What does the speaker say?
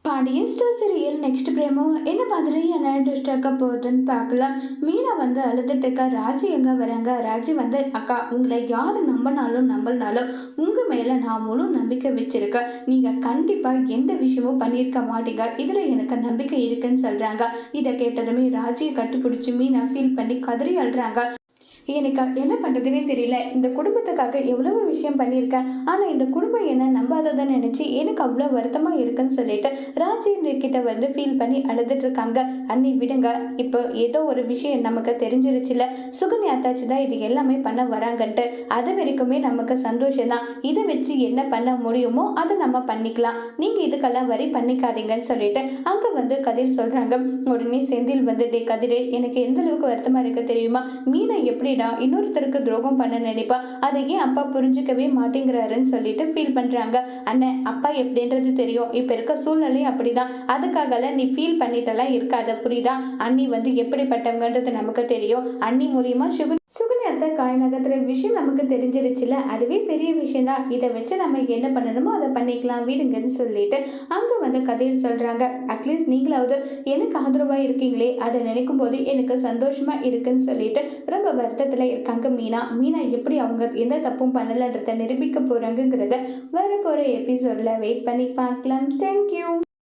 Pandian store serial next promo என்ன மாதிரியான twist ஆக்க போகுதுன்னு பார்க்கலாம். மீனா வந்து அழுதுட்டு இருக்கா. ராஜி எங்க வராங்க. ராஜி வந்து அக்கா உங்களை யார் நம்பினாலும் உங்க மேல நான் முழு நம்பிக்கை வச்சிருக்கேன். நீங்க கண்டிப்பா எந்த விஷயமும் பண்ணியிருக்க மாட்டீங்க. இதுல எனக்கு நம்பிக்கை இருக்குன்னு சொல்றாங்க. இதை கேட்டதுமே ராஜியை கட்டுப்பிடிச்சு மீனா ஃபீல் பண்ணி கதறி அழுறாங்க. எனக்கு என்ன பண்ணுறதுனே தெரியல. இந்த குடும்பத்துக்காக எவ்வளவு விஷயம் பண்ணியிருக்கேன். ஆனால் இந்த குடும்பம் என்ன நம்பாததை நினச்சி எனக்கு அவ்வளோ வருத்தமாக இருக்குன்னு சொல்லிட்டு ராஜி கிட்ட வந்து ஃபீல் பண்ணி அழுதுட்டு இருக்காங்க. அண்ணி விடுங்க, இப்போ ஏதோ ஒரு விஷயம் நமக்கு தெரிஞ்சிருச்சுல. சுகன்யா அத்தாச்சு தான் இது எல்லாமே பண்ண வராங்கன்ட்டு. அது வரைக்குமே நமக்கு சந்தோஷம் தான். இதை வச்சு என்ன பண்ண முடியுமோ அதை நம்ம பண்ணிக்கலாம். நீங்கள் இதுக்கெல்லாம் வரி பண்ணிக்காதீங்கன்னு சொல்லிட்டு அங்கே வந்து கதிர் சொல்கிறாங்க. உடனே செந்தில் வந்து டே கதிரே, எனக்கு எந்த அளவுக்கு வருத்தமாக இருக்க தெரியுமா? மீனை எப்படி இன்னொருத்தருக்கு துரோகம் பண்ண நினைப்பா. அதை ஏன் அப்பா புரிஞ்சுக்கவே மாட்டேங்கிறாருன்னு சொல்லிட்டு ஃபீல் பண்றாங்க. அண்ணன் அப்பா எப்படின்றது தெரியும். இப்ப இருக்க சூழ்நிலை அப்படிதான். அதுக்காக நீ ஃபீல் பண்ணிட்டெல்லாம் இருக்காத, புரியுதா? அண்ணி வந்து எப்படிப்பட்டவங்கன்றது நமக்கு தெரியும். அண்ணி மூலியமா சுகன்யாத்த காய் நகர்த்துற விஷயம் நமக்கு தெரிஞ்சிருச்சுல. அதுவே பெரிய விஷயம் தான். இதை வச்சு நம்ம என்ன பண்ணணுமோ அதை பண்ணிக்கலாம் விடுங்கன்னு சொல்லிட்டு அங்க வந்து கதையில் சொல்றாங்க. அட்லீஸ்ட் நீங்களாவது எனக்கு ஆதரவா இருக்கீங்களே, அதை நினைக்கும் போது எனக்கு சந்தோஷமா இருக்குன்னு சொல்லிட்டு ரொம்ப வருத்தத்துல இருக்காங்க மீனா. மீனா எப்படி அவங்க எந்த தப்பும் பண்ணலன்றத நிரூபிக்க போறாங்கிறத வரப்போற எபிசோட்ல வெயிட் பண்ணி பார்க்கலாம். தேங்க்யூ.